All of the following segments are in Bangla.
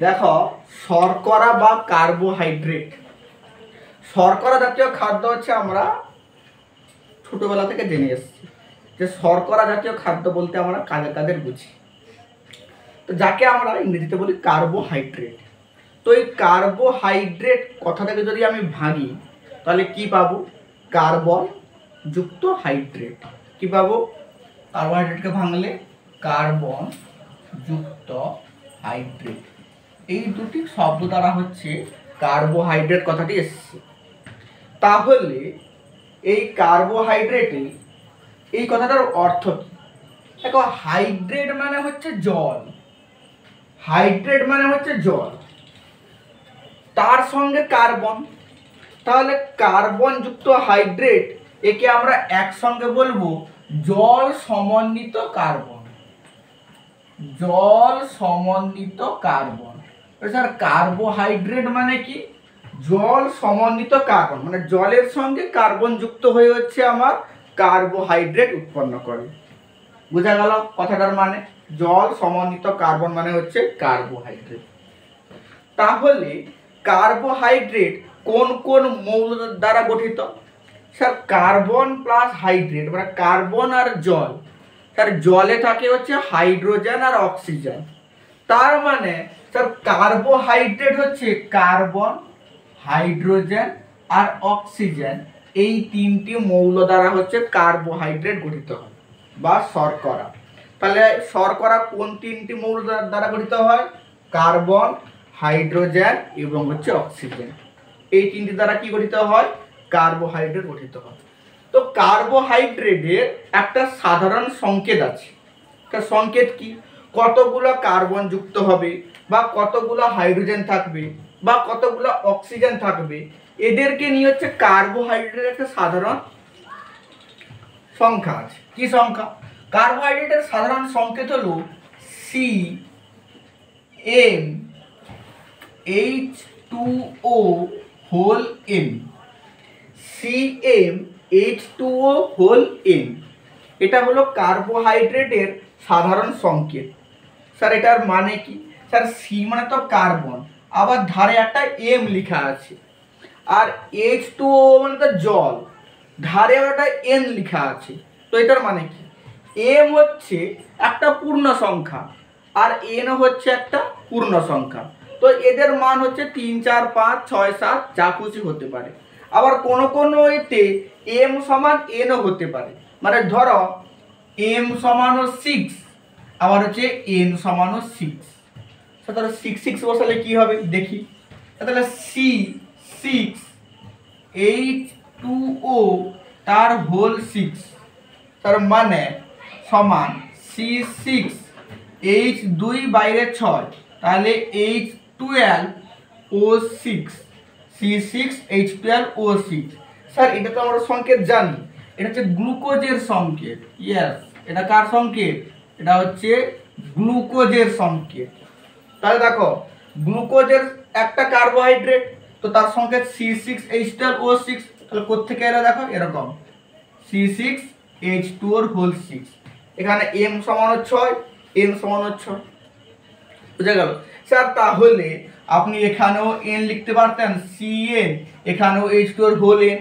দেখো, শর্করা বা কার্বোহাইড্রেট, শর্করা জাতীয় খাদ্য হচ্ছে আমরা ছোটবেলা থেকে জেনে এসেছি যে শর্করা জাতীয় খাদ্য বলতে আমরা কাদের কাদের বুঝি। তো যাকে আমরা ইংরেজিতে বলি কার্বোহাইড্রেট। তো এই কার্বোহাইড্রেট কথাটাকে যদি আমি ভাঙি তাহলে কি পাবো? কার্বন যুক্ত হাইড্রেট। কি পাবো? কার্বোহাইড্রেটকে ভাঙলে কার্বন যুক্ত হাইড্রেট। এই দুটি শব্দ দ্বারা হচ্ছে কার্বোহাইড্রেট কথাটি এসেছে। তাহলে এই কার্বোহাইড্রেটে এই কথাটার অর্থ কি? দেখো, হাইড্রেট মানে হচ্ছে জল, হাইড্রেট মানে হচ্ছে জল, তার সঙ্গে কার্বন, তাহলে কার্বন যুক্ত হাইড্রেট, একে আমরা একসঙ্গে বলবো জল সমন্বিত কার্বন। জল সমন্বিত কার্বন। স্যার, কার্বোহাইড্রেট মানে কি? জল সমন্বিত কার্বন, মানে জলের সঙ্গে কার্বন যুক্ত হয়ে হচ্ছে আমার কার্বোহাইড্রেট উৎপন্ন করে। বোঝা গেল কথাটার মানে? জল সমন্বিত কার্বন মানে হচ্ছে কার্বোহাইড্রেট। তাহলে কার্বোহাইড্রেট কোন কোন মৌল দ্বারা গঠিত? স্যার, কার্বন প্লাস হাইড্রেট মানে কার্বন আর জল। স্যার, জলে থাকে হচ্ছে হাইড্রোজেন আর অক্সিজেন। তার মানে স্যার কার্বোহাইড্রেট হচ্ছে কার্বন, হাইড্রোজেন আর অক্সিজেন, এই তিনটি মৌল দ্বারা হচ্ছে কার্বোহাইড্রেট গঠিত হয় বা শর্করা। তাহলে শর্করা কোন তিনটি মৌল দ্বারা গঠিত হয়? কার্বন, হাইড্রোজেন এবং হচ্ছে অক্সিজেন, এই তিনটি দ্বারা কি গঠিত হয়? কার্বোহাইড্রেট গঠিত হয়। তো কার্বোহাইড্রেটের একটা সাধারণ সংকেত আছে। তার সংকেত কি? কতগুলো কার্বন যুক্ত হবে বা কতগুলো হাইড্রোজেন থাকবে বা কতগুলো অক্সিজেন থাকবে, এদেরকে নিয়ে হচ্ছে কার্বোহাইড্রেটের একটা সাধারণ সংখ্যা আছে। কি সংখ্যা? কার্বোহাইড্রেটের সাধারণ সংকেত হলো CmH2O whole N। CmH2O whole N, এটা হলো কার্বোহাইড্রেটের সাধারণ সংকেত। স্যার, এটার মানে কি? স্যার, সি মানে তো কার্বন, আবার ধারে একটা এম লেখা আছে, আর H2O মানে তো জল, ধারে একটা এন লেখা আছে। তো এটার মানে কি? এম হচ্ছে একটা পূর্ণ সংখ্যা আর এন হচ্ছে একটা পূর্ণ সংখ্যা। তো এদের মান হচ্ছে 3, 4, 5, 6, 7 যা খুশি হতে পারে। আবার কোনো কোনো এতে এম সমান এনও হতে পারে, মানে ধরো এম সমানও 6, আবার হচ্ছে এন সমানও 6। তাহলে 6 6 বসালে কি হবে দেখি। তাহলে C6H2O তার হোল 6, তার মানে সমান C6H2 বাইরে 6, তাহলে H12O6, C6H12O6। স্যার, এটা তো আমরা সংকেত জানি, এটা হচ্ছে গ্লুকোজের সংকেত। ইয়েস, এটা কার সংকেত? এটা হচ্ছে গ্লুকোজের সংকেত। তাহলে দেখো, গ্লুকোজের একটা কার্বোহাইড্রেট, তো তার সংকেত C6H12O6। তাহলে কোত্থেকে এলো দেখো, এরকম C6H2O হোল 6। এখানে M সমান 6, N সমান 6। বুঝা গেল? স্যার, তাহলে আপনি এখানেও N লিখতে পারতেন, Cn, এখানেও H2O হোল N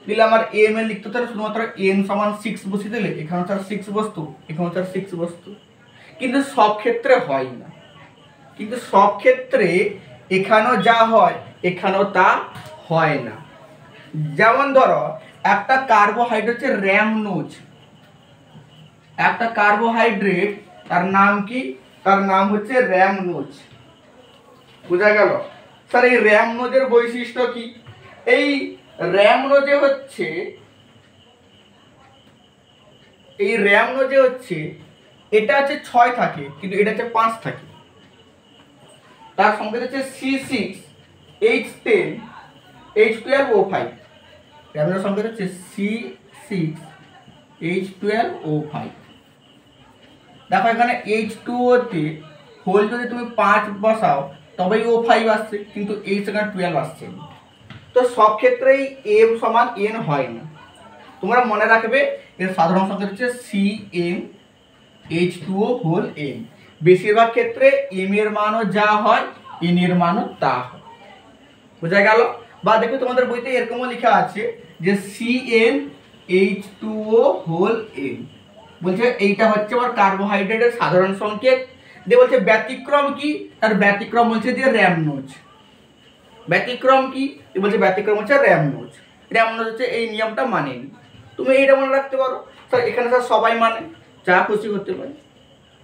দিলে আমার M এর লিখতে হতো শুধুমাত্র N সমান 6 বসিয়ে দিলে, এখানে তার 6 বস্তু, এখানে তার 6 বস্তু। কিন্তু সব ক্ষেত্রে হয় না, কিন্তু সব ক্ষেত্রে এখানেও যা হয় এখানেও তা হয় না। যেমন ধরো, একটা কার্বোহাইড্রেট হচ্ছে র্যামনোজ, একটা কার্বোহাইড্রেট, তার নাম কি? তার নাম হচ্ছে র্যামনোজ। বোঝা গেল? স্যার, এই র্যামনোজের বৈশিষ্ট্য কি? এই র্যামনোজে হচ্ছে এটা হচ্ছে 6 থাকে, কিন্তু এটা হচ্ছে 5 থাকে। তার সংকেত হচ্ছে C6H10H12O5। র্যামনোজের সংকেত হচ্ছে C6H12O5। দেখো, এখানে H2O তে হোল যদি তুমি 5 বসাও তবেই O5 আসছে, কিন্তু এই সেখানে 12 আসছে। তো সব ক্ষেত্রেই M সমান N হয় না। তোমরা মনে রাখবে এর সাধারণ সংকেত হচ্ছে CmH2O হোল N। বেশিরভাগ ক্ষেত্রে M এর মানও যা হয় এন এর মানও তা হয়। বোঝা গেল? বা দেখো তোমাদের বইতে এরকমও লেখা আছে যে CnH2O হোল N, বলছে এইটা হচ্ছে আমার কার্বোহাইড্রেটের সাধারণ সংকেত। দিয়ে বলছে ব্যতিক্রম কি, তার ব্যতিক্রম বলছে যে র্যামনোজ। ব্যতিক্রম কি বলছে, ব্যতিক্রম হচ্ছে র্যামনোজ। র্যামনোজ হচ্ছে এই নিয়মটা মানেনি, তুমি এইটা মনে রাখতে পারো। স্যার এখানে স্যার সবাই মানে, যা খুশি হতে পারে।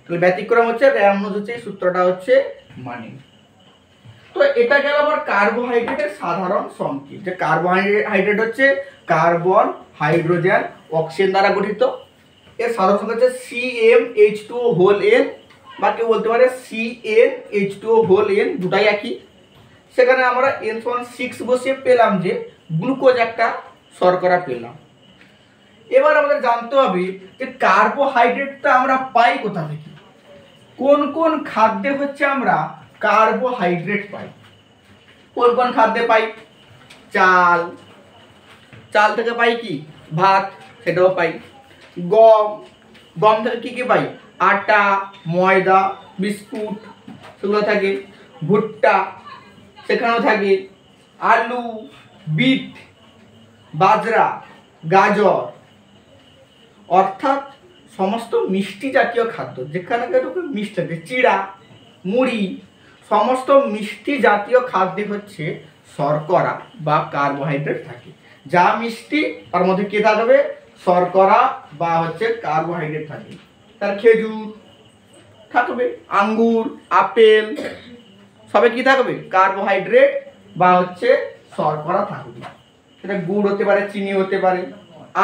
তাহলে ব্যতিক্রম হচ্ছে র্যামনোজ, হচ্ছে এই সূত্রটা হচ্ছে মানেনি। তো এটা গেল আমার কার্বোহাইড্রেটের সাধারণ সংকেত, যে কার্বোহাইড্রেট হচ্ছে কার্বন, হাইড্রোজেন, অক্সিজেন দ্বারা গঠিত। এর সাধারণ সংকেত হচ্ছে CmH2O হোল N, বা কেউ বলতে পারে CnH2O হোল N, দুটাই একই। সেখানে আমরা N=6 বসিয়ে পেলাম যে গ্লুকোজ একটা শর্করা পেলাম। এবার আমাদের জানতে হবে যে কার্বোহাইড্রেটটা আমরা পাই কোথা থেকে, কোন কোন খাদ্যে হচ্ছে আমরা কার্বোহাইড্রেট পাই। কোন কোন খাদ্যে পাই? চাল, চাল থেকে পাই কি ভাত, সেটাও পাই। গম, গম থেকে কি কি পাই? আটা, ময়দা, বিস্কুট, সেগুলো থাকে। ভুট্টা, সেখানেও থাকে। আলু, বিট, বাজরা, গাজর, অর্থাৎ সমস্ত মিষ্টি জাতীয় খাদ্য, যেখানে মিষ্টি থাকে, চিড়া, মুড়ি, সমস্ত মিষ্টি জাতীয় খাদ্যে হচ্ছে শর্করা বা কার্বোহাইড্রেট থাকে। যা মিষ্টি তার মধ্যে কি থাকবে? শর্করা বা হচ্ছে কার্বোহাইড্রেট থাকে। তার খেজুর থাকবে, আঙ্গুর, আপেল, সবে কি থাকবে? কার্বোহাইড্রেট বা হচ্ছে শর্করা থাকবে। সেটা গুড় হতে পারে, চিনি হতে পারে,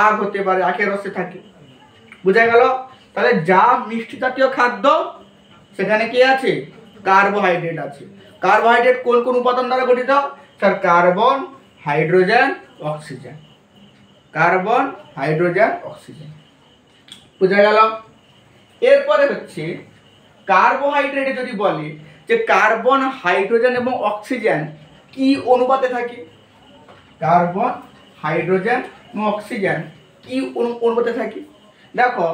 আখ হতে পারে, আখের রসে থাকে। বোঝা গেল? তাহলে যা মিষ্টি জাতীয় খাদ্য সেখানে কি আছে? কার্বোহাইড্রেট আছে। কার্বোহাইড্রেট কোন কোন উপাদান দ্বারা গঠিত? Sir carbon, hydrogen, oxygen. Carbon, hydrogen, oxygen. বোঝা গেল? এরপরে হচ্ছে কার্বোহাইড্রেটে যদি বলে যে কার্বন, হাইড্রোজেন এবং অক্সিজেন কি অনুপাতে থাকে? কার্বন, হাইড্রোজেন এবং অক্সিজেন কি অনুপাতে থাকে? দেখো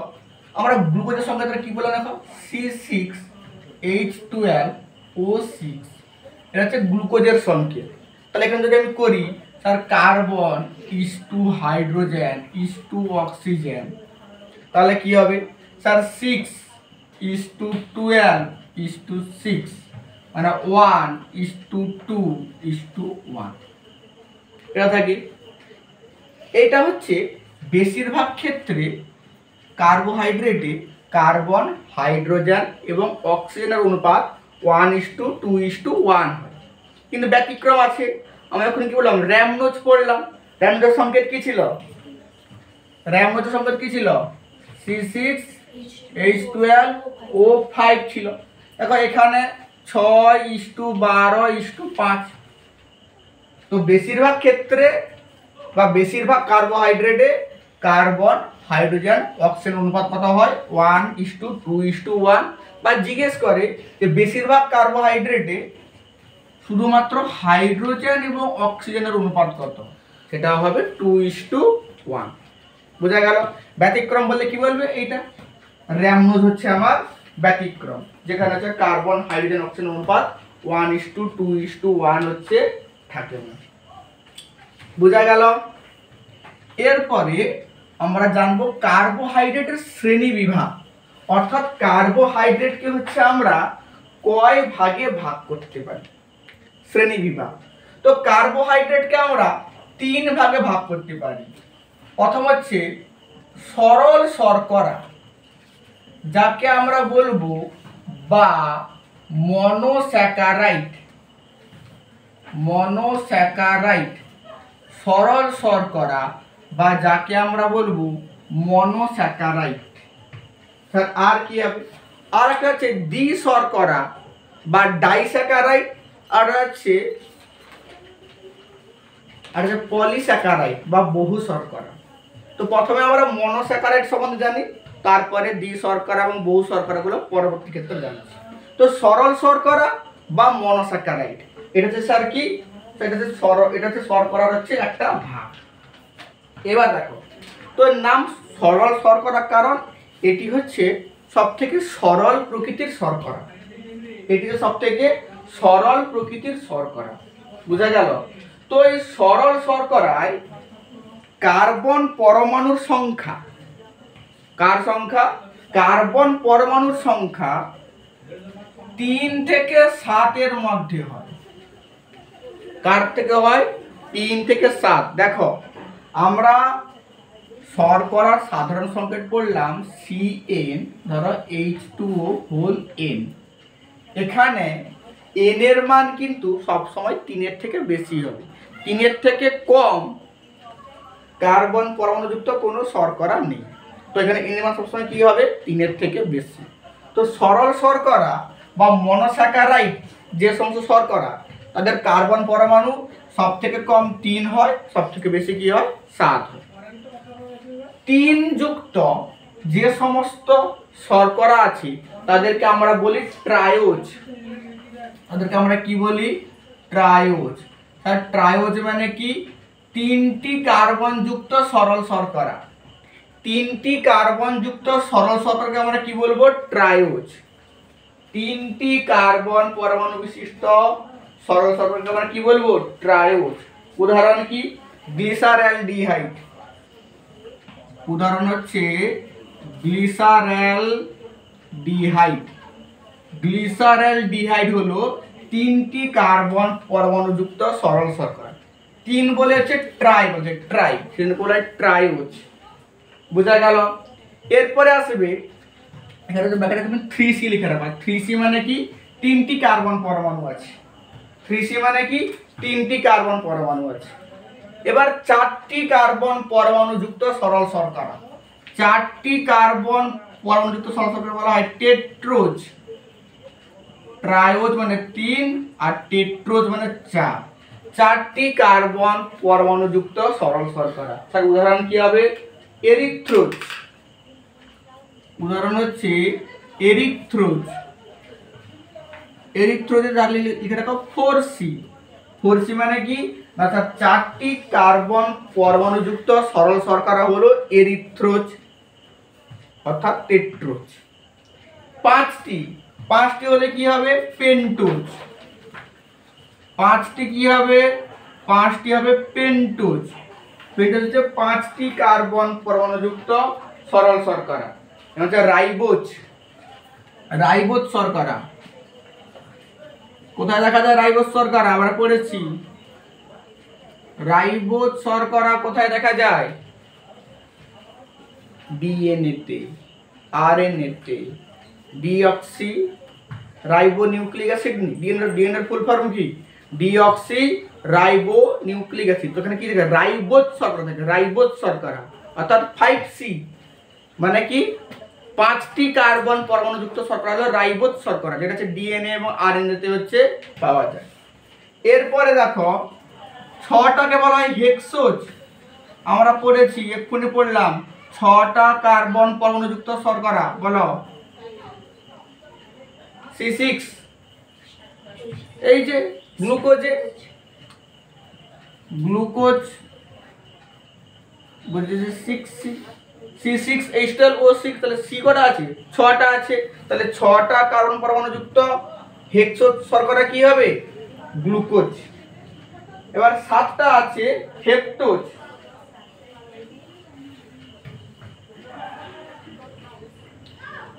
আমরা গ্লুকোজের সংখ্যাটা কি বলে, দেখো C6H12O6, এটা হচ্ছে গ্লুকোজের সংকেত। তাহলে এখানে যদি আমি করি sir carbon is to hydrogen is to oxygen, তাহলে কি হবে? স্যার 6:12:6, মানে 1:2:1, এটা থাকে। এটা হচ্ছে বেশিরভাগ ক্ষেত্রে কার্বোহাইড্রেটে কার্বন, হাইড্রোজেন এবং অক্সিজেনের অনুপাত 1:2:1 হয়। কিন্তু ব্যতিক্রম আছে। আমরা এখন কি বললাম? র্যামনোজ পড়লাম। র্যামনোজের সংকেত কি ছিল? র্যামনোজের সংকেত কি ছিল? C6H12O5 ছিল। দেখো এখানে 6:12:5। তো বেশিরভাগ ক্ষেত্রে বা বেশিরভাগ কার্বোহাইড্রেটে কার্বন, হাইড্রোজেন, অক্সিজেন অনুপাত কত হয়? 1:2:1। বা জিজ্ঞেস করে যে বেশিরভাগ কার্বোহাইড্রেটে শুধুমাত্র হাইড্রোজেন এবং অক্সিজেনের অনুপাত কত? সেটা হবে 2:1। বোঝা গেল? ব্যতিক্রম বললে কি বলবে? এইটা র্যামনোজ হচ্ছে আমার ব্যতিক্রম, যেখানে হচ্ছে কার্বন, হাইড্রোজেন, অক্সিজেন অনুপাত 1:2:1 হচ্ছে থাকে না। বোঝা গেল? এরপরে আমরা জানবো কার্বোহাইড্রেটের শ্রেণী বিভাগ, অর্থাৎ কার্বোহাইড্রেটকে হচ্ছে আমরা কয় ভাগে ভাগ করতে পারি, শ্রেণী বিভাগ। তো কার্বোহাইড্রেটকে আমরা 3 ভাগে ভাগ করতে পারি। প্রথম হচ্ছে সরল শর্করা, যাকে আমরা বলবো বা মনোস্যাকারাইড। মনোস্যাকারাইড, সরল শর্করা বা যাকে আমরা বলবো মনোস্যাকারাইড। আর কি হবে? আর একটা হচ্ছে দ্বি শর্করা বা ডাইস্যাকারাইড, আর হচ্ছে পলিস্যাকারাইড বা বহু শর্করা। তো প্রথমে আমরা মনোস্যাকারাইড সম্বন্ধে জানি, তারপরে দ্বি শর্করা এবং বহু শর্করাগুলো পরবর্তী ক্ষেত্রে জানছি। তো সরল শর্করা বা মনোস্যাকারাইড, এটা হচ্ছে স্যার কি? এটা হচ্ছে শর্করার হচ্ছে একটা ভাগ। এবার দেখো, তো এর নাম সরল শর্করা কারণ এটি হচ্ছে সব থেকে সরল প্রকৃতির শর্করা। এটি সব থেকে সরল প্রকৃতির শর্করা। বুঝা গেল? তো এই সরল শর্করায় কার্বন পরমাণুর সংখ্যা, কার সংখ্যা? কার্বন পরমাণুর সংখ্যা 3 থেকে 7 এর মধ্যে হয়। কার থেকে হয়? 3 থেকে 7। দেখো আমরা শর্করার সাধারণ সংকেত পড়লাম CN, ধরো H2O হোল N। এখানে N এর মান কিন্তু সবসময় 3 এর থেকে বেশি হবে। 3 এর থেকে কম কার্বন পরমাণুযুক্ত কোনো শর্করা নেই। তো এখানে N এর মান সবসময় কি হবে? 3 এর থেকে বেশি। তো সরল শর্করা বা মনোস্যাকারাইড যে সমস্ত শর্করা, তাদের কার্বন পরমাণু সব থেকে কম 3 হয়, সব থেকে বেশি কি হয়? 7 হয়। 3 যুক্ত যে সমস্ত শর্করা আছে তাদেরকে আমরা বলি ট্রায়োজ। তাদেরকে আমরা কি বলি? ট্রায়োজ। আর ট্রায়োজ মানে কি? 3টি কার্বন যুক্ত সরল শর্করা। 3টি কার্বন যুক্ত সরল শর্করাকে আমরা কি বলবো? ট্রায়োজ। 3টি কার্বন পরমাণু বিশিষ্ট সরল শর্করাকে আমরা কি বলবো? ট্রায়োজ। উদাহরণ কি? গ্লিসারঅ্যালডিহাইড। উদাহরণ হচ্ছে গ্লিসারঅ্যালডিহাইড। গ্লিসারঅ্যালডিহাইড হলো 3টি কার্বন পরমাণুযুক্ত সরল শর্করা। 3 বলে হচ্ছে ট্রাই, বলছে ট্রাই, সেজন্য বলা হয় ট্রায়োজ। বোঝা গেল? এরপরে আসবে এখানে যে ব্যাখ্যাটা তুমি 3C লিখে রাখবা। 3C মানে কি? 3টি কার্বন পরমাণু আছে। 3C মানে কি? 3টি কার্বন পরমাণু আছে। এবার 4টি কার্বন পরমাণুযুক্ত সরল শর্করা। 4টি কার্বন পরমাণুযুক্ত সরল শর্করা বলা হয় টেট্রোজ। ট্রায়োজ মানে 3 আর টেট্রোজ মানে 4। 4টি কার্বন পরমাণুযুক্ত সরল শর্করা। তার উদাহরণ কি হবে? এরিথ্রোজ। উদাহরণ হচ্ছে এরিথ্রোজ। এরিথ্রোজের লিখে রাখো 4C। 4C মানে কি? না, তার 4টি কার্বন পরমাণুযুক্ত সরল শর্করা হলো এরিথ্রোজ অর্থাৎ টেট্রোজ। 5টি হলে কি হবে? পেন্টোজ। 5টি কি হবে? 5টি হবে পেন্টোজ। পেন্টোজ হচ্ছে 5টি কার্বন পরমাণুযুক্ত সরল শর্করা। এটা হচ্ছে রাইবোজ। রাইবোজ শর্করা কোথায় দেখা যায়? রাইবোজ শর্করা আমরা পড়েছি। রাইবোজ শর্করা কোথায় দেখা যায়? ডিএনএ তে, আরএনএ তে। Deoxy ribo nucleic acid. DNA এর ফুল ফর্ম কি? Deoxy ribo nucleic acid. তো এখানে কি থাকে? রাইবোজ শর্করা থাকে। রাইবোজ শর্করা অর্থাৎ 5C মানে কি? 5টি কার্বন পরমাণুযুক্ত শর্করা হলো রাইবোজ শর্করা, যেটা হচ্ছে ডিএনএ এবং আরএনএ তে হচ্ছে পাওয়া যায়। এরপরে দেখো 6টাকে বলা হয় হেক্সোজ। আমরা পড়েছি, এক্ষুনি পড়লাম 6টা কার্বন পরমাণুযুক্ত শর্করা। বলো C6। এই যে গ্লুকোজে, গ্লুকোজ বলছে যে 6C, C6H12O6। তাহলে C কটা আছে? 6টা আছে। তাহলে 6টা কার্বন পরমাণুযুক্ত হেক্সোজ শর্করা কি হবে? গ্লুকোজ। এবার 7টা আছে হেপ্টোজ।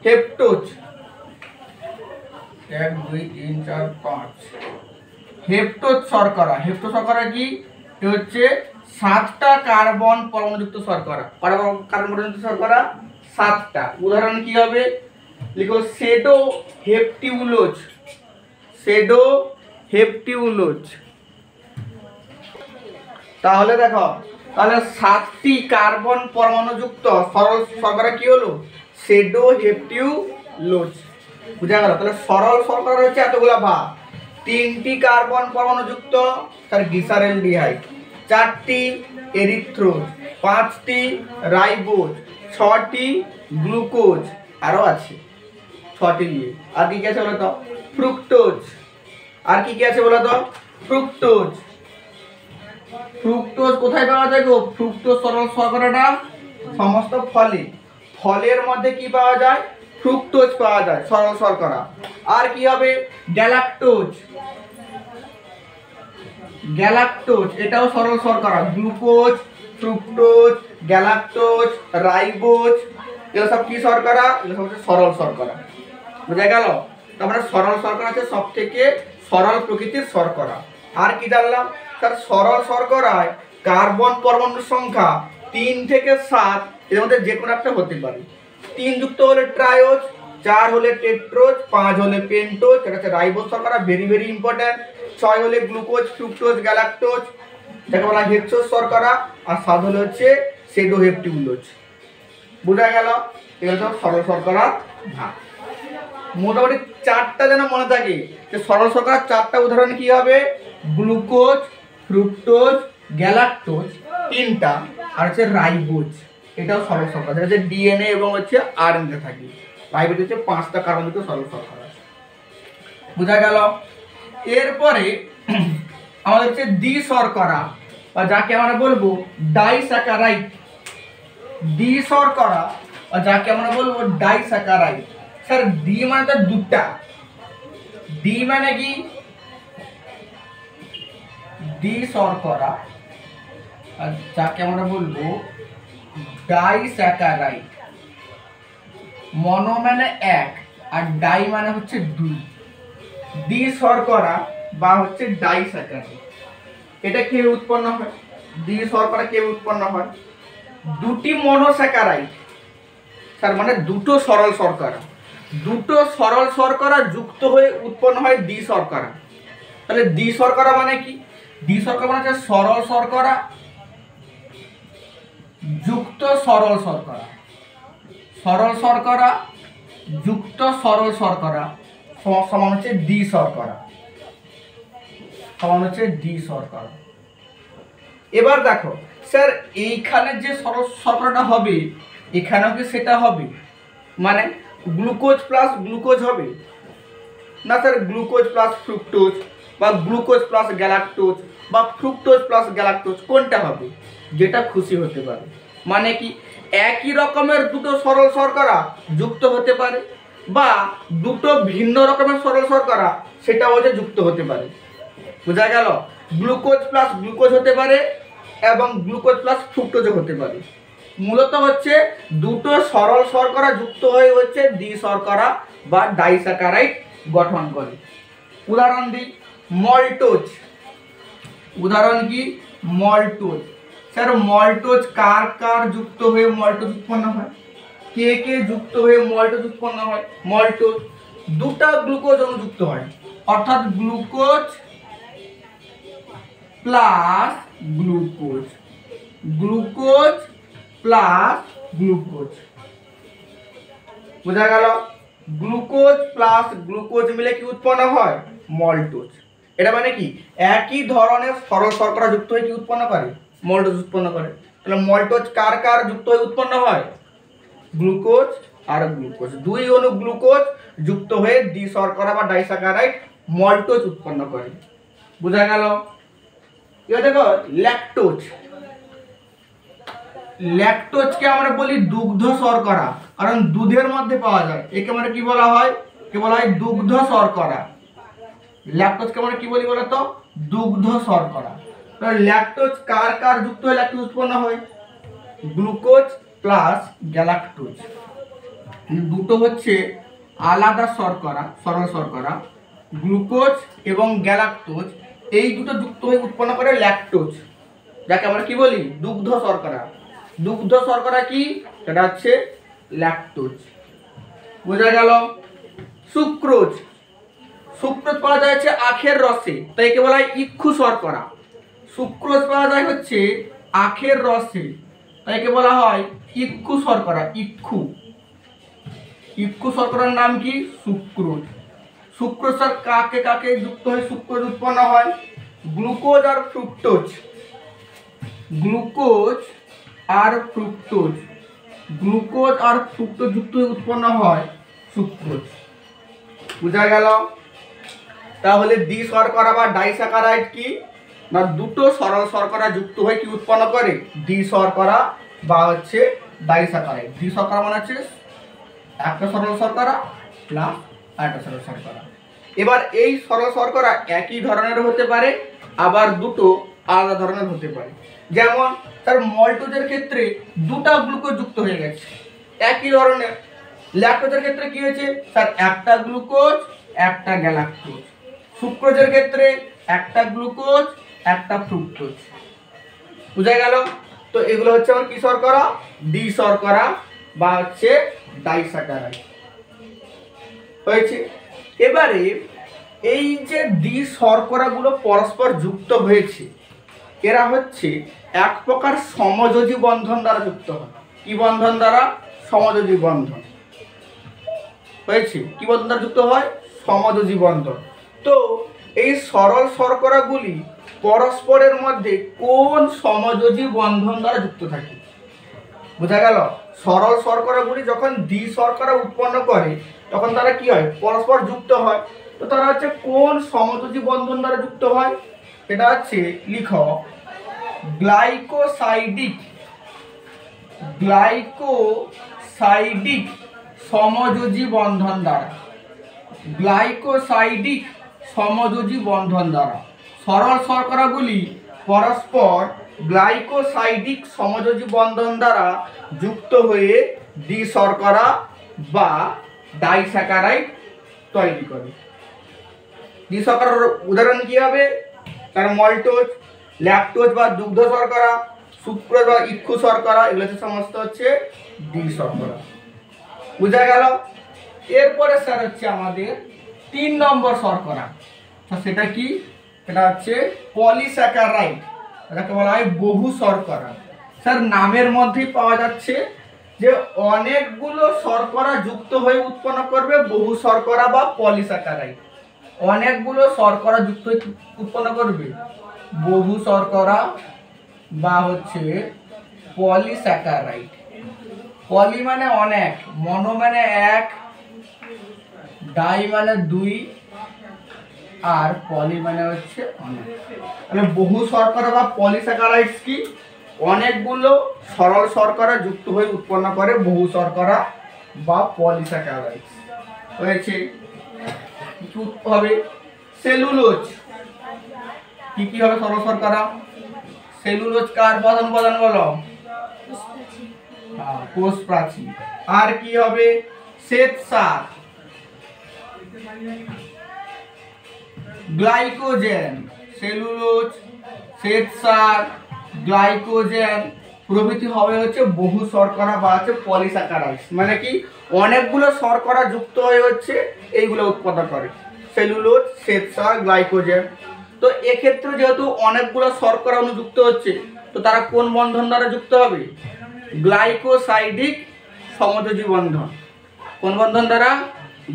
হেপ্টোজ 1 2 3 4 5। হেপ্টোজ শর্করা। হেপ্টোজ শর্করা কি? এটা হচ্ছে 7টা কার্বন পরমাণুযুক্ত শর্করা। কার্বন পরমাণুযুক্ত শর্করা 7টা। উদাহরণ কি হবে? লিখো সেডো হেপটিউলোজ। সেডো হেপটিউলোজ। তাহলে দেখো, তাহলে 7টি কার্বন পরমাণুযুক্ত সরল শর্করা কি হলো? সেডো হেপটিউলোজ। বুঝা গেল? তাহলে সরল শর্করা হচ্ছে এতগুলা ভাগ। 3টি কার্বন পরমাণুযুক্ত তার গ্লিসারঅ্যালডিহাইড, 4টি এরিথ্রোজ, 5টি রাইবোজ, 6টি গ্লুকোজ, আরও আছে 6টি নিয়ে। আর কি কি আছে বলো তো? ফ্রুক্টোজ। আর কি কি আছে বলো তো? ফ্রুক্টোজ। ফ্রুক্টোজ কোথায় পাওয়া যায় গো? ফ্রুক্টোজ সরল শর্করাটা সমস্ত ফলে। ফলের মধ্যে কি পাওয়া যায়? ফ্রুক্টোজ পাওয়া যায় সরল শর্করা। আর কি হবে? গ্যালাক্টোজ, গ্যালাক্টোজ এটাও সরল শর্করা। গ্লুকোজ, ফ্রুক্টোজ, গ্যালাক্টোজ, রাইবোজ এগুলো সব কি শর্করা? এগুলো সব হচ্ছে সরল শর্করা। বুঝা গেল? তারপরে সরল শর্করা হচ্ছে সব থেকে সরল প্রকৃতির শর্করা। আর কি জানলাম? তার সরল শর্করায় কার্বন পরমাণুর সংখ্যা 3 থেকে 7 এর মধ্যে যে কোনো একটা হতে পারে। 3 যুক্ত হলে ট্রায়োজ, 4 হলে টেট্রোজ, 5 হলে পেন্টোজ, এটা হচ্ছে রাইবোজ শর্করা, ভেরি ভেরি ইম্পর্টেন্ট। 6 হলে গ্লুকোজ, ফ্রুক্টোজ, গ্যালাক্টোজ যাকে বলা হেক্সোজ শর্করা, আর 7 হলে হচ্ছে সেডোহেপ্টিউলোজ। বোঝা গেল? এগুলো সব সরল শর্করা ভাগ। মোটামুটি 4টা যেন মনে থাকে যে সরল শর্করার 4টা উদাহরণ কি হবে? গ্লুকোজ, ফ্রুক্টোজ, গ্যালাক্টোজ 3টা, আর হচ্ছে রাইবোজ এটাও সরল শর্করা, যেটা হচ্ছে ডিএনএ এবং হচ্ছে আরএনএ থাকে। রাইবোজ হচ্ছে 5টা কার্বনযুক্ত সরল শর্করা। বোঝা গেল? এরপরে আমাদের হচ্ছে দ্বি শর্করা, বা যাকে আমরা বলবো ডাইস্যাকারাইড। দ্বি শর্করা বা যাকে আমরা বলবো ডাইস্যাকারাইড। স্যার দ্বি মানে তো দুটা, দ্বি মানে কি? দ্বি শর্করা আর যাকে আমরা বলবো ডাইস্যাকারাইড। মনো মানে এক আর ডাই মানে হচ্ছে দুই। দ্বি শর্করা বা হচ্ছে ডাইস্যাকারাইড এটা কিভাবে উৎপন্ন হয়? দ্বি শর্করা কিভাবে উৎপন্ন হয়? দুটি মনোস্যাকারাইড, তার মানে দুটো সরল শর্করা, দুটো সরল শর্করা যুক্ত হয়ে উৎপন্ন হয় দ্বি শর্করা। তাহলে দ্বি শর্করা মানে কি? দ্বি শর্করা মানে হচ্ছে সরল শর্করা যুক্ত সরল শর্করা, সরল শর্করা যুক্ত সরল শর্করা সমান হচ্ছে দ্বি শর্করা, সমান হচ্ছে দ্বি শর্করা। এবার দেখো স্যার এইখানে যে সরল শর্করাটা হবে এখানেও কি সেটা হবে? মানে গ্লুকোজ প্লাস গ্লুকোজ হবে না স্যার? গ্লুকোজ প্লাস ফ্রুক্টোজ বা গ্লুকোজ প্লাস গ্যালাক্টোজ বা ফ্রুক্টোজ প্লাস গ্যালাক্টোজ কোনটা হবে? যেটা খুশি হতে পারে। মানে কি একই রকমের দুটো সরল শর্করা যুক্ত হতে পারে, বা দুটো ভিন্ন রকমের সরল শর্করা সেটা হচ্ছে যুক্ত হতে পারে। বোঝা গেল? গ্লুকোজ প্লাস গ্লুকোজ হতে পারে এবং গ্লুকোজ প্লাস ফ্রুক্টোজও হতে পারে। মূলত হচ্ছে দুটো সরল শর্করা যুক্ত হয়ে হচ্ছে দ্বি শর্করা বা ডাইস্যাকারাইড গঠন করে। উদাহরণ দিই, মল্টোজ। উদাহরণ কি? মল্টোজ। স্যার মল্টোজ কার কার যুক্ত হয়ে মল্টোজ উৎপন্ন হয়? কে কে যুক্ত হয়ে মল্টোজ উৎপন্ন হয়? মল্টোজ দুটা গ্লুকোজ অণু যুক্ত হয়, অর্থাৎ glucose plus glucose, glucose plus glucose. বোঝা গেল? গ্লুকোজ প্লাস গ্লুকোজ মিলে কি উৎপন্ন হয়? মল্টোজ। এটা মানে কি একই ধরনের সরল শর্করা যুক্ত হয়ে কি উৎপন্ন করে? মল্টোজ উৎপন্ন করে। তাহলে মল্টোজ কার কার যুক্ত হয়ে উৎপন্ন হয়? গ্লুকোজ আর গ্লুকোজ, দুই অণু গ্লুকোজ যুক্ত হয়ে দ্বি শর্করা বা ডাইস্যাকারাইড মল্টোজ উৎপন্ন করে। বোঝা গেল? এবার দেখো ল্যাকটোজ। ল্যাকটোজকে আমরা বলি দুগ্ধ শর্করা, কারণ দুধের মধ্যে পাওয়া যায়। একে আমরা কি বলা হয়? একে বলা হয় দুগ্ধ শর্করা। ল্যাকটোজকে আমরা কি বলি বলতো? দুগ্ধ শর্করা। তাহলে ল্যাকটোজ কার কার যুক্ত হয়ে ল্যাকটোজ উৎপন্ন হয়? Glucose plus galactose. দুটো হচ্ছে আলাদা শর্করা, সরল শর্করা। গ্লুকোজ এবং গ্যালাক্টোজ এই দুটো যুক্ত হয়ে উৎপন্ন করে ল্যাকটোজ, যাকে আমরা কি বলি? দুগ্ধ শর্করা। দুগ্ধ শর্করা কি? সেটা হচ্ছে ল্যাকটোজ। বোঝা গেল? সুক্রোজ। সুক্রোজ পাওয়া যায় হচ্ছে আখের রসে, তাই একে বলা হয় ইক্ষু শর্করা। সুক্রোজ পাওয়া যায় হচ্ছে আখের রসে, তাই একে বলা হয় ইক্ষু শর্করা। ইক্ষু, ইক্ষু শর্করার নাম কি? সুক্রোজ। সুক্রোজ আর কাকে কাকে যুক্ত হয়ে সুক্রোজ উৎপন্ন হয়? গ্লুকোজ আর ফ্রুক্টোজ। গ্লুকোজ আর ফ্রুক্টোজ, গ্লুকোজ আর ফ্রুক্টোজ যুক্ত হয়ে উৎপন্ন হয় সুক্রোজ। বোঝা গেল? তাহলে দ্বি শর্করা বা ডাইস্যাকারাইড কি না? দুটো সরল শর্করা যুক্ত হয়ে কি উৎপন্ন করে? দ্বি শর্করা বা হচ্ছে ডাইস্যাকারাইড। দ্বি শর্করা মানে হচ্ছে একটা সরল শর্করা প্লাস আরেকটা সরল শর্করা। এবার এই সরল শর্করা একই ধরনের হতে পারে, আবার দুটো আলাদা ধরনের হতে পারে। যেমন তার মল্টোজের ক্ষেত্রে দুটা গ্লুকোজ যুক্ত হয়ে গেছে একই ধরনের। ল্যাকটোজের ক্ষেত্রে কি হয়েছে স্যার, একটা গ্লুকোজ একটা গ্যালাক্টোজ। সুক্রোজের ক্ষেত্রে একটা গ্লুকোজ একটা ফ্রুক্টোজ। বুঝা গেল? তো এগুলো হচ্ছে আমার কি শর্করা, ডি শর্করা বা হচ্ছে ডাইস্যাকারাইড হয়েছে। এবারে এই যে ডি শর্করাগুলো পরস্পর যুক্ত হয়েছে, এরা হচ্ছে এক প্রকার সমযোজী বন্ধন দ্বারা যুক্ত হয়। কি বন্ধন দ্বারা? সমযোজী বন্ধন হয়েছে। কি বন্ধন দ্বারা যুক্ত হয়? সমযোজী বন্ধন। তো এই সরল শর্করাগুলি পরস্পরের মধ্যে কোন সমযোজী বন্ধন দ্বারা যুক্ত থাকে? বোঝা গেল? সরল শর্করাগুলি যখন দ্বি শর্করা উৎপন্ন করে তখন তারা কি হয়? পরস্পর যুক্ত হয়। তো তারা হচ্ছে কোন সমযোজী বন্ধন দ্বারা যুক্ত হয়? এটা হচ্ছে লিখো গ্লাইকোসাইডিক সমযোজী বন্ধন দ্বারা। গ্লাইকোসাইডিক সমযোজী বন্ধন দ্বারা সরল শর্করাগুলি পরস্পর গ্লাইকোসাইডিক সমযোজী বন্ধন দ্বারা যুক্ত হয়ে দ্বি শর্করা বা ডাইস্যাকারাইড তৈরি করে। দ্বি শর্করার উদাহরণ কি হবে? তার মল্টোজ, ল্যাকটোজ বা দুগ্ধ শর্করা, সুক্রোজ বা ইক্ষু শর্করা, এগুলো সমস্ত হচ্ছে দ্বি শর্করা। বুঝা গেল? এরপরে স্যার হচ্ছে আমাদের 3 নম্বর শর্করা। তো সেটা কি? এটা হচ্ছে পলিস্যাকারাইড। এটাকে বলা হয় বহু শর্করা। স্যার নামের মধ্যেই পাওয়া যাচ্ছে যে অনেকগুলো শর্করা যুক্ত হয়ে উৎপন্ন করবে বহু শর্করা বা পলিস্যাকারাইড। অনেকগুলো শর্করা যুক্ত হয়ে উৎপন্ন করবে বহু শর্করা বা হচ্ছে পলিস্যাকারাইড। পলি মানে অনেক, মনো মানে এক, ডাই মানে দুই, আর পলি মানে হচ্ছে অনেক। তাহলে বহু শর্করা বা পলিস্যাকারাইডস কি? অনেকগুলো সরল শর্করা যুক্ত হয়ে উৎপন্ন করে বহু শর্করা বা পলিস্যাকারাইডস হয়েছে। কি হবে? সেলুলোজ। কি কি হবে সরল শর্করা? সেলুলোজ কার প্রধান উপাদান বলো? কোষ প্রাচীর। আর কি হবে? শ্বেতসার, গ্লাইকোজেন। সেলুলোজ, শ্বেতসার, গ্লাইকোজেন প্রভৃতি হবে হচ্ছে বহু শর্করা বা হচ্ছে পলিস্যাকারাইডস। মানে কি? অনেকগুলো শর্করা যুক্ত হয়ে হচ্ছে এইগুলো উৎপন্ন করে, সেলুলোজ, শ্বেতসার, গ্লাইকোজেন। তো এক্ষেত্রে যেহেতু অনেকগুলো শর্করা অণু যুক্ত হচ্ছে, তো তারা কোন বন্ধন দ্বারা যুক্ত হবে? গ্লাইকোসাইডিক সমযোজী বন্ধন। কোন বন্ধন দ্বারা?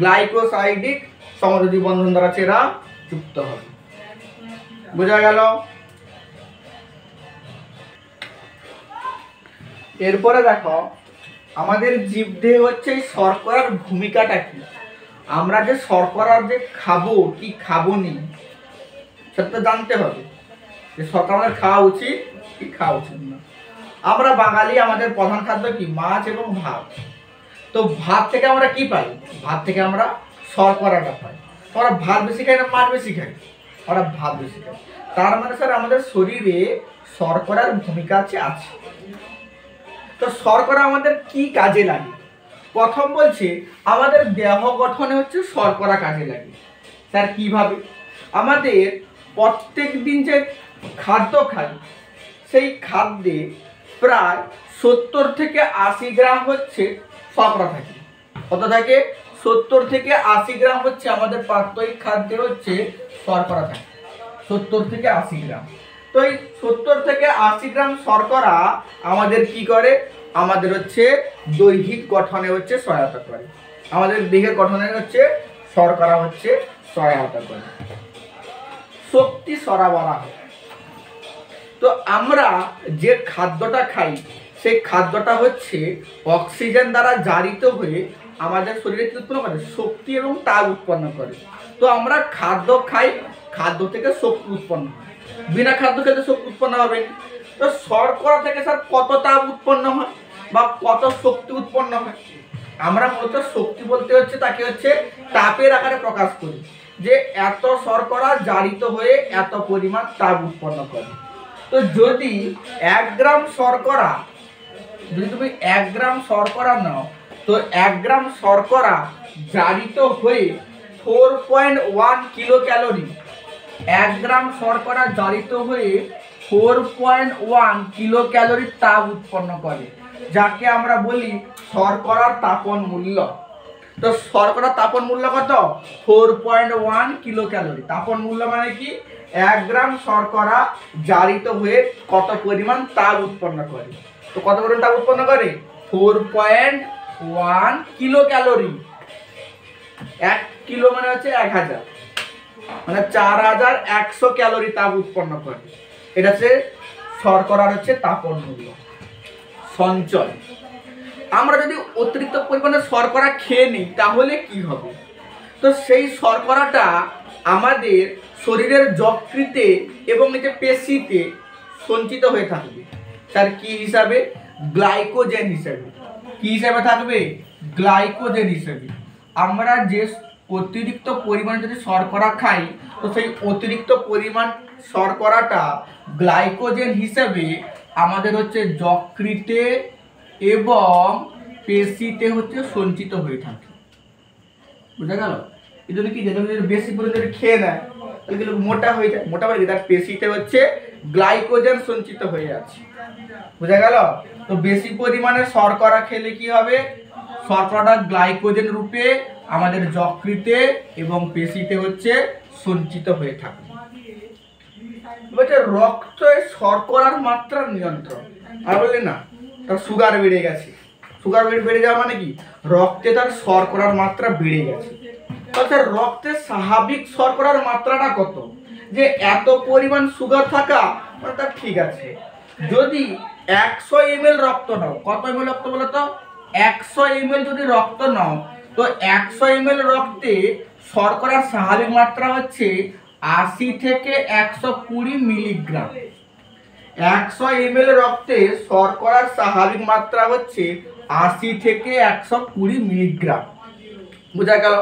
গ্লাইকোসাইডিক সমযোজী বন্ধন দ্বারা এরা যুক্ত হবে। বোঝা গেল? এরপরে দেখো আমাদের জীবদেহে হচ্ছে শর্করার ভূমিকাটা কি। আমরা যে শর্করার যে খাবো কি খাবো নি সেটা জানতে হবে যে শর্করা আমাদের খাওয়া উচিত কি খাওয়া উচিত না। আমরা বাঙালি, আমাদের প্রধান খাদ্য কি? মাছ এবং ভাত। তো ভাত থেকে আমরা কি পাই? ভাত থেকে আমরা শর্করাটা পাই। আমরা ভাত বেশি খাই না মাছ বেশি খাই? আমরা ভাত বেশি খাই। তার মানে স্যার আমাদের শরীরে শর্করার ভূমিকা আছে। তো শর্করা আমাদের কি কাজে লাগে? প্রথম বলছে আমাদের দেহ গঠনে হচ্ছে শর্করা কাজে লাগে। স্যার কিভাবে? আমাদের প্রত্যেক দিন যে খাদ্য খাই সেই খাদ্যে প্রায় 70 থেকে 80 গ্রাম হচ্ছে শর্করা থাকে। কত থাকে? 70 থেকে 80 গ্রাম হচ্ছে আমাদের প্রাত্যহিক খাদ্যে হচ্ছে শর্করা থাকে, 70 থেকে 80 গ্রাম। তো এই 70 থেকে 80 গ্রাম শর্করা আমাদের কি করে? আমাদের হচ্ছে দৈহিক গঠনে হচ্ছে সহায়তা করে। আমাদের দেহের গঠনে হচ্ছে শর্করা হচ্ছে সহায়তা করে, শক্তি সরবরাহ। তো আমরা যে খাদ্যটা খাই সেই খাদ্যটা হচ্ছে অক্সিজেন দ্বারা জারিত হয়ে আমাদের শরীরে কি উৎপন্ন করে? শক্তি এবং তাপ উৎপন্ন করে। তো আমরা খাদ্য খাই, খাদ্য থেকে শক্তি উৎপন্ন হয়। বিনা খাদ্য খেতে শক্তি উৎপন্ন হবে না। তো শর্করা থেকে স্যার কত তাপ উৎপন্ন হয় বা কত শক্তি উৎপন্ন হয়? আমরা মূলত শক্তি বলতে হচ্ছে তাকে হচ্ছে তাপের আকারে প্রকাশ করি, যে এত শর্করা জারিত হয়ে এত পরিমাণ তাপ উৎপন্ন করে। তো যদি 1 গ্রাম শর্করা, যদি তুমি 1 গ্রাম শর্করা নাও, তো 1 গ্রাম শর্করা জারিত হয়ে 4.1 কিলো ক্যালোরি, 1 গ্রাম শর্করা জারিত হয়ে 4.1 কিলো ক্যালোরি তাপ উৎপন্ন করে, যাকে আমরা বলি শর্করার তাপন মূল্য। তো শর্করার তাপন মূল্য কত? 4.1 কিলো ক্যালোরি। তাপন মূল্য মানে কি? 1 গ্রাম শর্করা জারিত হয়ে কত পরিমাণ তাপ উৎপন্ন করে। তো কত পরিমাণ তাপ উৎপন্ন করে? 4.1 কিলো ক্যালোরি। 1 কিলো মানে হচ্ছে 1000, মানে 4100 ক্যালোরি তাপ উৎপন্ন করে। এটা হচ্ছে শর্করার হচ্ছে তাপন মূল্য। সঞ্চয়, আমরা যদি অতিরিক্ত পরিমাণে শর্করা খেয়ে নিই তাহলে কি হবে? তো সেই শর্করাটা আমাদের শরীরের যকৃতে এবং এই যে পেশিতে সঞ্চিত হয়ে থাকবে। তার কি হিসাবে? গ্লাইকোজেন হিসাবে। কি হিসাবে থাকবে? গ্লাইকোজেন হিসাবে। আমরা যে অতিরিক্ত পরিমাণে যদি শর্করা খাই, তো সেই অতিরিক্ত পরিমাণ শর্করাটা গ্লাইকোজেন হিসাবে আমাদের হচ্ছে যকৃতে এবং পেশিতে হচ্ছে সঞ্চিত হয়ে থাকে। বুঝা গেল? এই জন্য কি, যদি বেশি পরিমাণে খেয়ে নেয় তাহলে কিন্তু মোটা হয়ে যায়। মোটা হয়ে তার পেশিতে হচ্ছে গ্লাইকোজেন সঞ্চিত হয়ে আছে। বুঝা গেল? তো বেশি পরিমাণে শর্করা খেলে কি হবে? শর্করাটা গ্লাইকোজেন রূপে আমাদের যকৃতে এবং পেশিতে হচ্ছে সঞ্চিত হয়ে থাকে। রক্তে শর্করার মাত্রা নিয়ন্ত্রণ। আর বললেন না তার সুগার বেড়ে গেছে। সুগার বেড়ে যাওয়া মানে কি? রক্তে তার শর্করার মাত্রা বেড়ে গেছে। অর্থাৎ রক্তে স্বাভাবিক শর্করার মাত্রাটা কত? যে এত পরিমাণ সুগার থাকা মানে তার ঠিক আছে। যদি 100 ml রক্ত নাও, কত ml রক্ত বলো তো? 100 ml যদি রক্ত নাও, তো 100 ml রক্তে শর্করার স্বাভাবিক মাত্রা হচ্ছে 80 থেকে 120 মিলিগ্রাম। 100 ml রক্তে শর্করার স্বাভাবিক মাত্রা হচ্ছে 80 থেকে 120 মিলিগ্রাম। বোঝা গেল?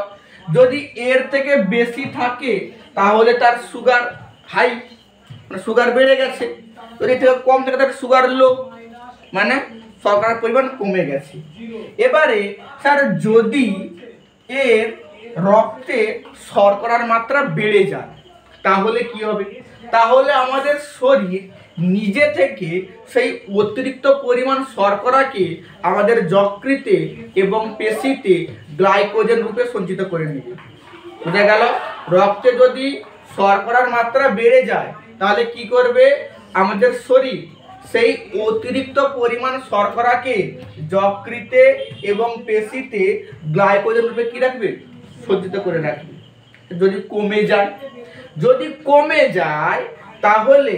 যদি এর থেকে বেশি থাকে তাহলে তার সুগার হাই, মানে সুগার বেড়ে গেছে। যদি এর থেকে কম থাকে তার সুগার লো, মানে শর্করার পরিমাণ কমে গেছে। এবারে স্যার যদি এর রক্তে শর্করার মাত্রা বেড়ে যায় তাহলে কি হবে? তাহলে আমাদের শরীর নিজে থেকে সেই অতিরিক্ত পরিমাণ শর্করাকে আমাদের যকৃতে এবং পেশিতে গ্লাইকোজেন রূপে সঞ্চিত করে নেবে। বুঝা গেল? রক্তে যদি শর্করার মাত্রা বেড়ে যায় তাহলে কি করবে? আমাদের শরীর সেই অতিরিক্ত পরিমাণ শর্করাকে যকৃতে এবং পেশিতে গ্লাইকোজেন রূপে কি রাখবে? সঞ্চিত করে রাখবে। যদি কমে যায় তাহলে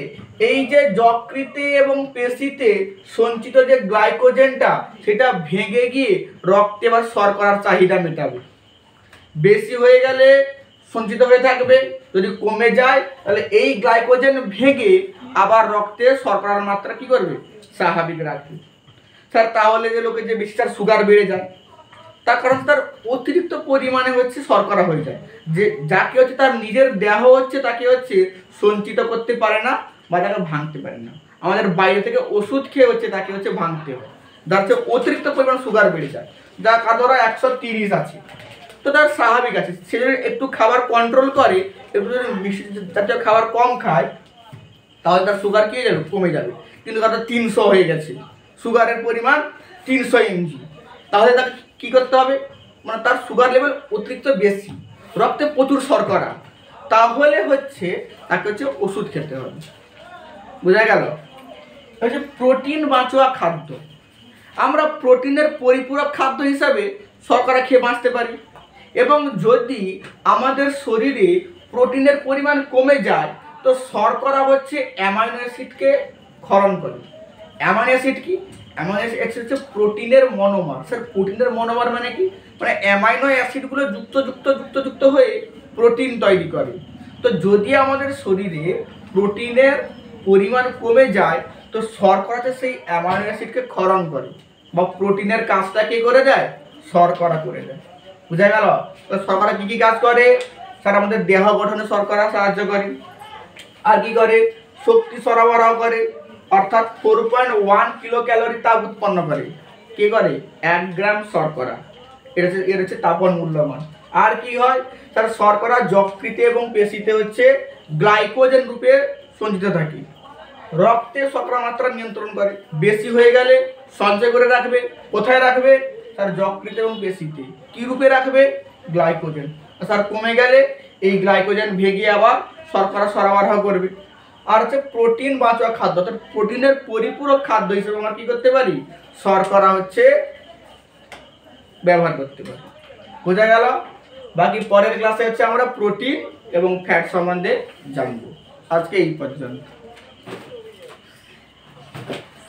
এই যে যকৃতে এবং পেশিতে সঞ্চিত যে গ্লাইকোজেনটা সেটা ভেঙে গিয়ে রক্তে বা শর্করার চাহিদা মেটাবে। বেশি হয়ে গেলে সঞ্চিত হয়ে থাকবে, যদি কমে যায় তাহলে এই গ্লাইকোজেন ভেঙে আবার রক্তে শর্করার মাত্রা কি করবে? স্বাভাবিক রাখবে। স্যার তাহলে যে লোকের যে বেশি তার সুগার বেড়ে যায় তার কারণ তার অতিরিক্ত পরিমাণে হচ্ছে শর্করা হয়ে যায়, যে যাকে হচ্ছে তার নিজের দেহ হচ্ছে তাকে হচ্ছে সঞ্চিত করতে পারে না বা তাকে ভাঙতে পারে না। আমাদের বাইরে থেকে ওষুধ খেয়ে হচ্ছে তাকে হচ্ছে ভাঙতে হয়। যার হচ্ছে অতিরিক্ত পরিমাণ সুগার বেড়ে যায়, যা কারো 130 আছে, তো তার স্বাভাবিক আছে। সে যদি একটু খাবার কন্ট্রোল করে, একটু যদি মিষ্টি জাতীয় খাবার কম খায় তাহলে তার সুগার কি হয়ে যাবে? কমে যাবে। কিন্তু তার 300 হয়ে গেছে, সুগারের পরিমাণ 300 mg, তাহলে তাকে কি করতে হবে? মানে তার সুগার লেভেল অতিরিক্ত বেশি, রক্তে প্রচুর শর্করা, তাহলে হচ্ছে তাকে হচ্ছে ওষুধ খেতে হবে। বোঝা গেল? হচ্ছে প্রোটিন বাঁচোয়া খাদ্য। আমরা প্রোটিনের পরিপূরক খাদ্য হিসাবে শর্করা খেয়ে বাঁচতে পারি। এবং যদি আমাদের শরীরে প্রোটিনের পরিমাণ কমে যায় তো শর্করা হচ্ছে অ্যামাইনো অ্যাসিডকে ক্ষরণ করে। অ্যামাইনো অ্যাসিড কি? অ্যামাইনো অ্যাসিড হচ্ছে প্রোটিনের মনোমার। স্যার প্রোটিনের মনোমার মানে কি? মানে অ্যামাইনো অ্যাসিডগুলো যুক্ত হয়ে প্রোটিন তৈরি করে। তো যদি আমাদের শরীরে প্রোটিনের পরিমাণ কমে যায় তো শর্করাতে সেই অ্যামাইনো অ্যাসিডকে ক্ষরণ করে বা প্রোটিনের কাজটা কে করে দেয়? শর্করা করে দেয়। বুঝা গেল? তো শর্করা কি কি কাজ করে? স্যার আমাদের দেহ গঠনে শর্করা সাহায্য করে। আর কি করে? শক্তি সরবরাহ করে, অর্থাৎ 4.1 কিলো ক্যালোরি তাপ উৎপন্ন করে। কি করে? 1 গ্রাম শর্করা। এর হচ্ছে তাপন মূল্যমান। আর কি হয়? স্যার শর্করা যকৃতে এবং পেশিতে হচ্ছে গ্লাইকোজেন রূপে সঞ্চিত থাকে। রক্তে শর্করা মাত্রা নিয়ন্ত্রণ করে। বেশি হয়ে গেলে সঞ্চয় করে রাখবে। কোথায় রাখবে? স্যার যকৃতে এবং পেশিতে। কি রূপে রাখবে? গ্লাইকোজেন। স্যার কমে গেলে এই গ্লাইকোজেন ভেঙে আবার শর্করা সরবরাহ করবে। আর হচ্ছে প্রোটিন বাঁচা খাদ্য, অর্থাৎ প্রোটিনের পরিপূরক খাদ্য হিসেবে আমরা কি করতে পারি? শর্করা হচ্ছে ব্যবহার করতে পারি। বোঝা গেল? বাকি পরের ক্লাসে হচ্ছে আমরা প্রোটিন এবং ফ্যাট সম্বন্ধে জানবো। আজকে এই পর্যন্ত।